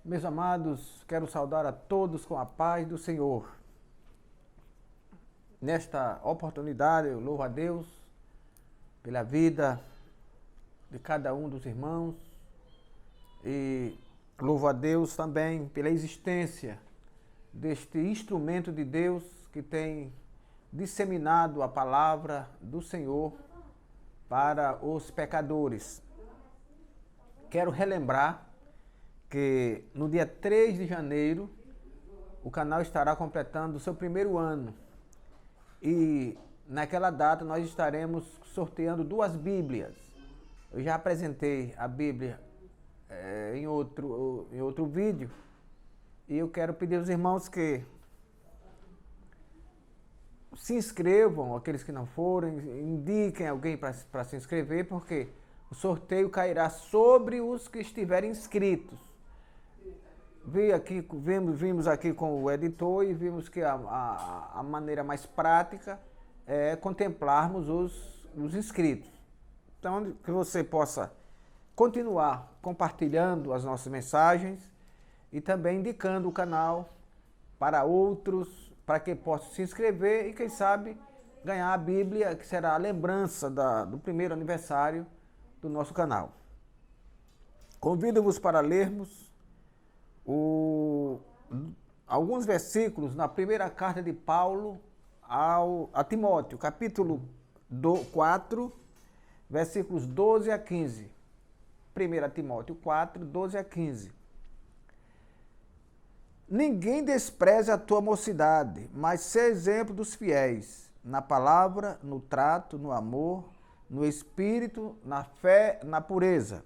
Meus amados, quero saudar a todos com a paz do Senhor. Nesta oportunidade, eu louvo a Deus pela vida de cada um dos irmãos e louvo a Deus também pela existência deste instrumento de Deus que tem disseminado a palavra do Senhor para os pecadores. Quero relembrar que no dia 3 de janeiro o canal estará completando o seu primeiro ano e naquela data nós estaremos sorteando 2 Bíblias. Eu já apresentei a Bíblia em outro vídeo e eu quero pedir aos irmãos que se inscrevam, aqueles que não forem, indiquem alguém para se inscrever, porque o sorteio cairá sobre os que estiverem inscritos. Vimos aqui com o editor e vimos que a maneira mais prática é contemplarmos os inscritos. Então, que você possa continuar compartilhando as nossas mensagens e também indicando o canal para outros, para que possam se inscrever e, quem sabe, ganhar a Bíblia, que será a lembrança do primeiro aniversário do nosso canal. Convido-vos para lermos alguns versículos na primeira carta de Paulo a Timóteo, capítulo 4, versículos 12 a 15. 1 Timóteo 4, 12 a 15. Ninguém despreze a tua mocidade, mas sê exemplo dos fiéis, na palavra, no trato, no amor, no espírito, na fé, na pureza.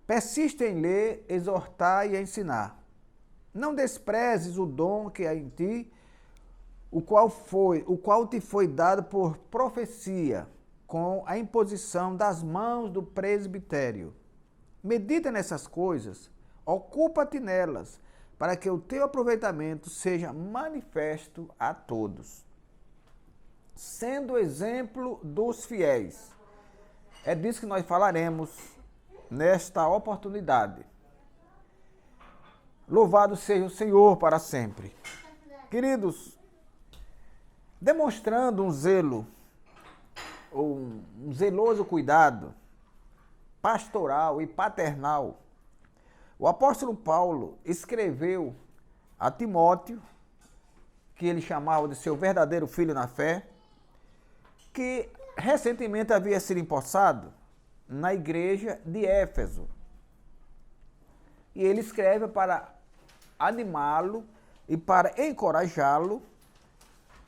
Persiste em ler, exortar e ensinar. Não desprezes o dom que há em ti, o qual te foi dado por profecia, com a imposição das mãos do presbitério. Medita nessas coisas, ocupa-te nelas, para que o teu aproveitamento seja manifesto a todos. Sendo exemplo dos fiéis. É disso que nós falaremos nesta oportunidade. Louvado seja o Senhor para sempre. Queridos, demonstrando um zelo, um zeloso cuidado pastoral e paternal, o apóstolo Paulo escreveu a Timóteo, que ele chamava de seu verdadeiro filho na fé, que recentemente havia sido empossado na igreja de Éfeso. E ele escreve para animá-lo e para encorajá-lo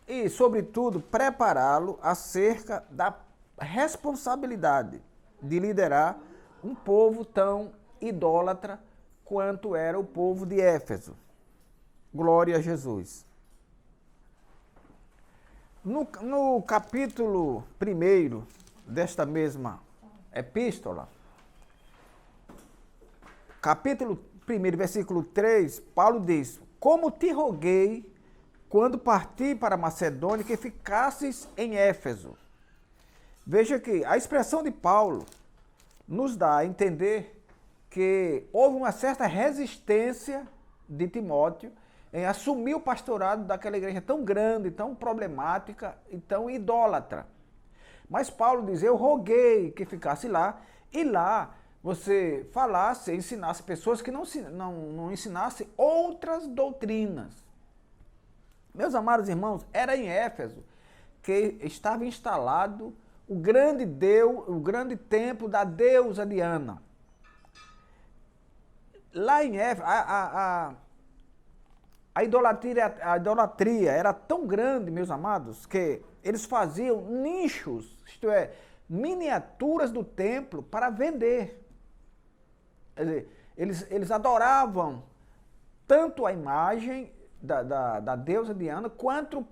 e, sobretudo, prepará-lo acerca da responsabilidade de liderar um povo tão idólatra quanto era o povo de Éfeso. Glória a Jesus. No capítulo 1 desta mesma epístola, capítulo 1, versículo 3, Paulo diz: como te roguei, quando parti para Macedônia, que ficasses em Éfeso. Veja que a expressão de Paulo nos dá a entender que houve uma certa resistência de Timóteo em assumir o pastorado daquela igreja tão grande, tão problemática e tão idólatra. Mas Paulo diz: eu roguei que ficasse lá, e lá você falasse, ensinasse pessoas que não ensinassem outras doutrinas. Meus amados irmãos, era em Éfeso que estava instalado o grande Deus, o grande templo da deusa Diana. Lá em Éfeso, a idolatria era tão grande, meus amados, que eles faziam nichos, isto é, miniaturas do templo para vender. Quer dizer, eles adoravam tanto a imagem da deusa Diana quanto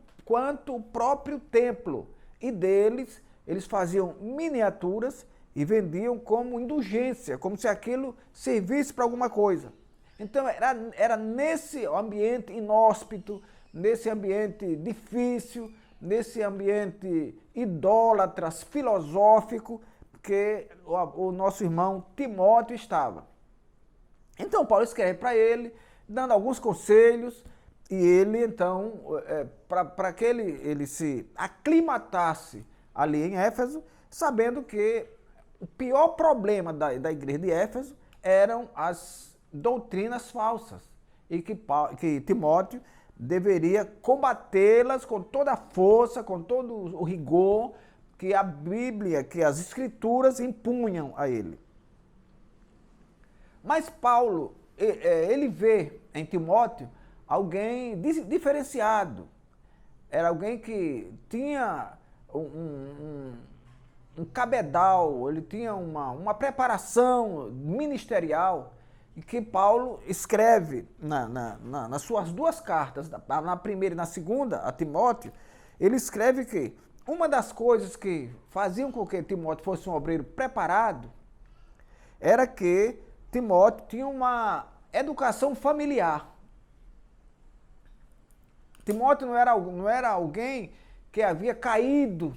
o próprio templo. E deles, eles faziam miniaturas e vendiam como indulgência, como se aquilo servisse para alguma coisa. Então era nesse ambiente inóspito, nesse ambiente difícil, nesse ambiente idólatras, filosófico, que o nosso irmão Timóteo estava. Então Paulo escreve para ele, dando alguns conselhos, e ele então, para que ele se aclimatasse ali em Éfeso, sabendo que o pior problema da igreja de Éfeso eram as doutrinas falsas, e que Timóteo deveria combatê-las com toda a força, com todo o rigor que a Bíblia, que as Escrituras impunham a ele. Mas Paulo, ele vê em Timóteo alguém diferenciado. Era alguém que tinha um cabedal, ele tinha uma preparação ministerial, e que Paulo escreve nas suas duas cartas, na primeira e na segunda, a Timóteo, ele escreve que uma das coisas que faziam com que Timóteo fosse um obreiro preparado era que Timóteo tinha uma educação familiar. Timóteo não era alguém que havia caído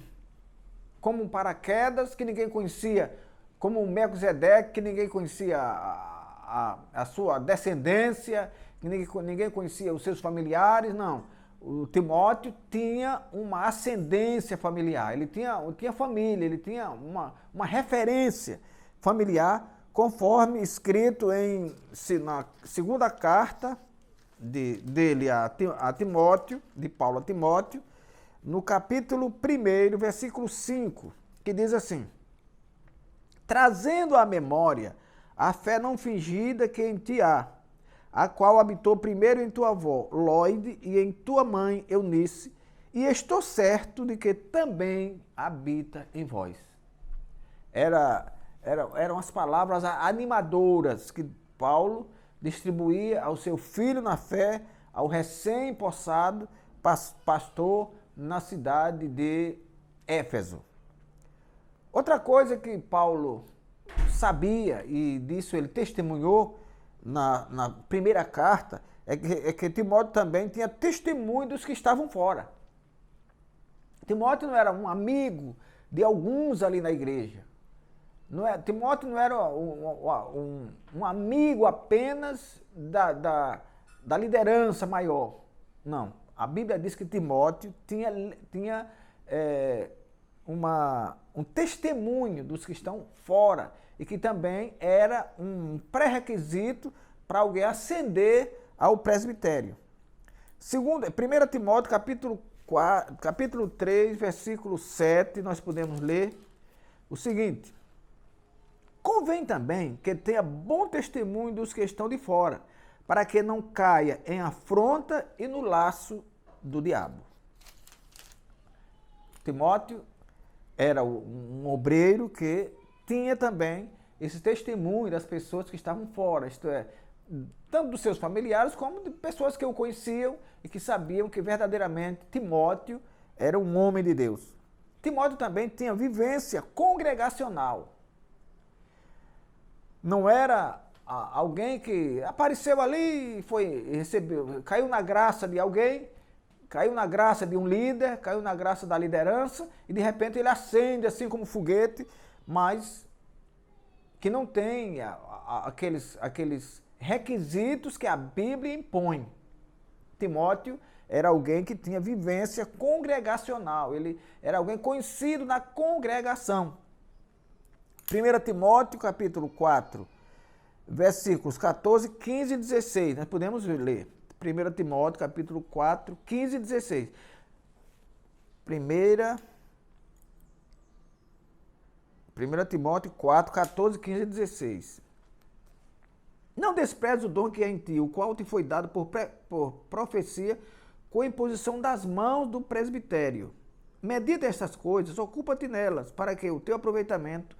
como um paraquedas, que ninguém conhecia, como um Melquisedeque, que ninguém conhecia a sua descendência, que ninguém conhecia os seus familiares, não. O Timóteo tinha uma ascendência familiar, ele tinha família, ele tinha uma referência familiar, conforme escrito na segunda carta dele a Timóteo, de Paulo a Timóteo, no capítulo 1, versículo 5, que diz assim: trazendo à memória a fé não fingida que em ti há, a qual habitou primeiro em tua avó, Lóide, e em tua mãe, Eunice, e estou certo de que também habita em vós. Eram as palavras animadoras que Paulo distribuía ao seu filho na fé, ao recém-possado pastor na cidade de Éfeso. Outra coisa que Paulo sabia, e disso ele testemunhou na primeira carta, é que Timóteo também tinha testemunho dos que estavam fora. Timóteo não era um amigo de alguns ali na igreja. Timóteo não era um amigo apenas da liderança maior. Não. A Bíblia diz que Timóteo tinha um testemunho dos que estão fora, e que também era um pré-requisito para alguém ascender ao presbitério. 1 Timóteo, capítulo 3, versículo 7, nós podemos ler o seguinte: convém também que tenha bom testemunho dos que estão de fora, para que não caia em afronta e no laço do diabo. Timóteo era um obreiro que tinha também esse testemunho das pessoas que estavam fora, isto é, tanto dos seus familiares como de pessoas que o conheciam e que sabiam que verdadeiramente Timóteo era um homem de Deus. Timóteo também tinha vivência congregacional. Não era alguém que apareceu ali e recebeu, caiu na graça de alguém, caiu na graça de um líder, caiu na graça da liderança, e de repente ele acende assim como foguete, mas que não tem aqueles requisitos que a Bíblia impõe. Timóteo era alguém que tinha vivência congregacional, ele era alguém conhecido na congregação. 1 Timóteo, capítulo 4, versículos 14, 15 e 16, nós podemos ler. 1 Timóteo, capítulo 4, 15 e 16. 1 Timóteo 4, 14, 15 e 16. Não despreze o dom que é em ti, o qual te foi dado por profecia, com a imposição das mãos do presbitério. Medita estas coisas, ocupa-te nelas, para que o teu aproveitamento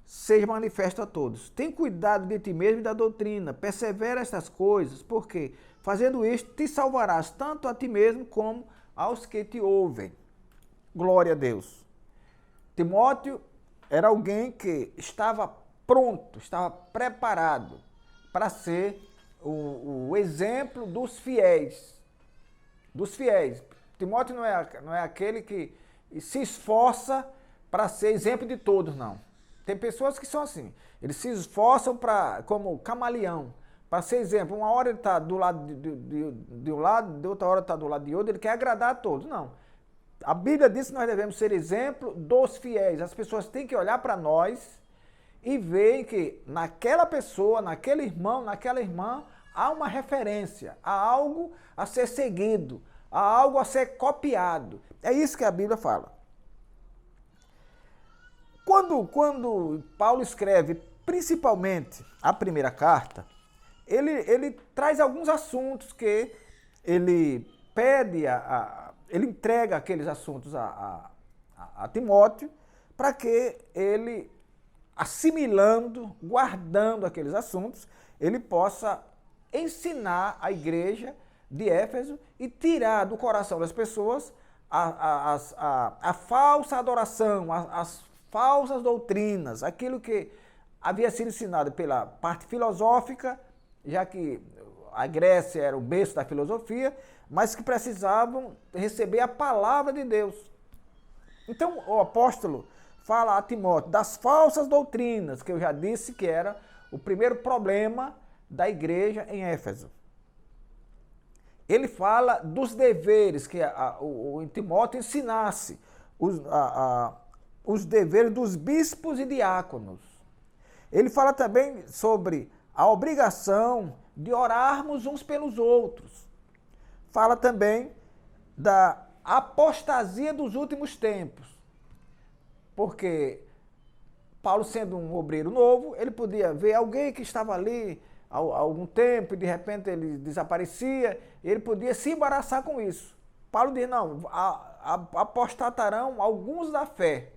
seja manifesto a todos. Tem cuidado de ti mesmo e da doutrina, persevera estas coisas, porque, fazendo isto, te salvarás tanto a ti mesmo como aos que te ouvem. Glória a Deus. Timóteo era alguém que estava pronto, estava preparado para ser o exemplo dos fiéis. Dos fiéis. Timóteo não é aquele que se esforça para ser exemplo de todos, não. Tem pessoas que são assim, eles se esforçam como camaleão, Para ser exemplo, uma hora ele está do lado de um lado, de outra hora está do lado de outro, ele quer agradar a todos. Não. A Bíblia diz que nós devemos ser exemplo dos fiéis. As pessoas têm que olhar para nós e ver que naquela pessoa, naquele irmão, naquela irmã, há uma referência, há algo a ser seguido, há algo a ser copiado. É isso que a Bíblia fala. Quando Paulo escreve, principalmente a primeira carta, ele traz alguns assuntos que ele pede, ele entrega aqueles assuntos a Timóteo, para que ele, assimilando, guardando aqueles assuntos, ele possa ensinar a igreja de Éfeso e tirar do coração das pessoas a falsa adoração, as falsas doutrinas, aquilo que havia sido ensinado pela parte filosófica, já que a Grécia era o berço da filosofia, mas que precisavam receber a palavra de Deus. Então o apóstolo fala a Timóteo das falsas doutrinas, que eu já disse que era o primeiro problema da igreja em Éfeso. Ele fala dos deveres, que o Timóteo ensinasse os deveres dos bispos e diáconos. Ele fala também sobre a obrigação de orarmos uns pelos outros. Fala também da apostasia dos últimos tempos. Porque Paulo, sendo um obreiro novo, ele podia ver alguém que estava ali há algum tempo e de repente ele desaparecia, ele podia se embaraçar com isso. Paulo diz, não, apostatarão alguns da fé.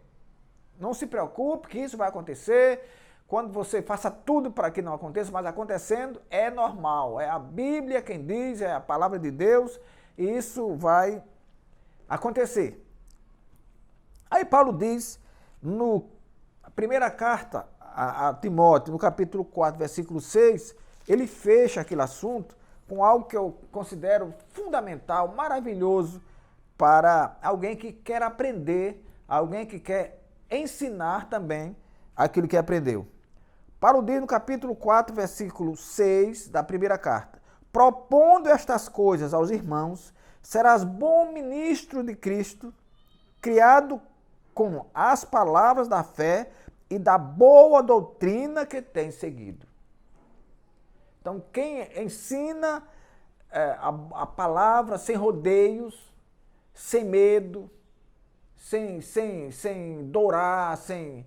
Não se preocupe que isso vai acontecer. Quando você faça tudo para que não aconteça, mas acontecendo é normal. É a Bíblia quem diz, é a palavra de Deus, e isso vai acontecer. Aí Paulo diz, na primeira carta a Timóteo, no capítulo 4, versículo 6, ele fecha aquele assunto com algo que eu considero fundamental, maravilhoso, para alguém que quer aprender, alguém que quer ensinar também aquilo que aprendeu. Paulo diz no capítulo 4, versículo 6 da primeira carta: propondo estas coisas aos irmãos, serás bom ministro de Cristo, criado com as palavras da fé e da boa doutrina que tem seguido. Então, quem ensina a palavra sem rodeios, sem medo, sem dourar, sem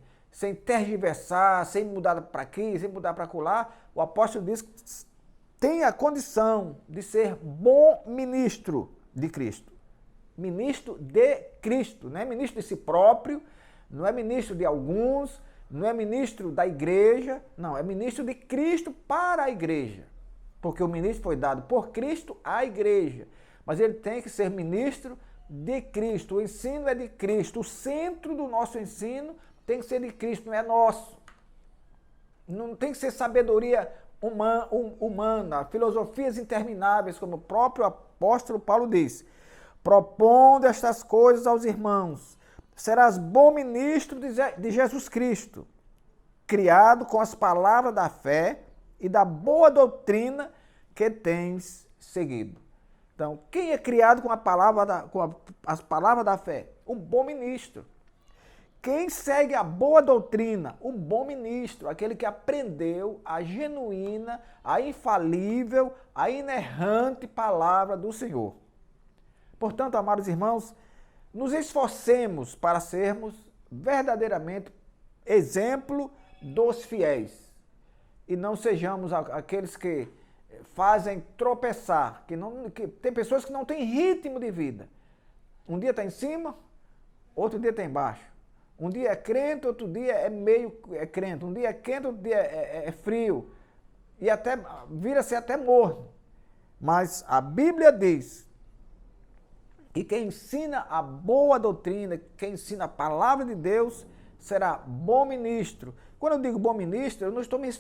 tergiversar, sem mudar para aqui, sem mudar para acolá, o apóstolo diz que tem a condição de ser bom ministro de Cristo. Ministro de Cristo, não é ministro de si próprio, não é ministro de alguns, não é ministro da igreja, não, é ministro de Cristo para a igreja. Porque o ministro foi dado por Cristo à igreja, mas ele tem que ser ministro de Cristo. O ensino é de Cristo, o centro do nosso ensino tem que ser de Cristo, não é nosso. Não tem que ser sabedoria humana, filosofias intermináveis, como o próprio apóstolo Paulo diz. Propondo estas coisas aos irmãos, serás bom ministro de Jesus Cristo, criado com as palavras da fé e da boa doutrina que tens seguido. Então, quem é criado com as palavras da fé? O bom ministro. Quem segue a boa doutrina? O bom ministro, aquele que aprendeu a genuína, a infalível, a inerrante palavra do Senhor. Portanto, amados irmãos, nos esforcemos para sermos verdadeiramente exemplo dos fiéis e não sejamos aqueles que fazem tropeçar, que tem pessoas que não têm ritmo de vida. Um dia está em cima, outro dia está embaixo. Um dia é crente, outro dia é meio crente. Um dia é quente, outro dia é frio. E até vira-se até morno. Mas a Bíblia diz que quem ensina a boa doutrina, quem ensina a palavra de Deus, será bom ministro. Quando eu digo bom ministro, eu não estou me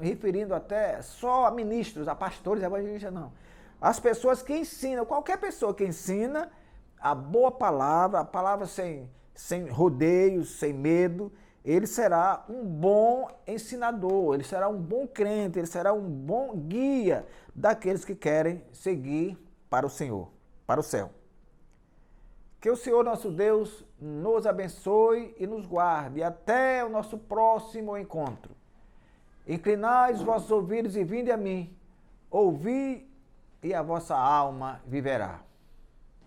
referindo até só a ministros, a pastores, a evangelistas, não. As pessoas que ensinam, qualquer pessoa que ensina a boa palavra, a palavra sem rodeios, sem medo, ele será um bom ensinador, ele será um bom crente, ele será um bom guia daqueles que querem seguir para o Senhor, para o céu. Que o Senhor nosso Deus nos abençoe e nos guarde. Até o nosso próximo encontro. Inclinai os vossos ouvidos e vinde a mim. Ouvi e a vossa alma viverá.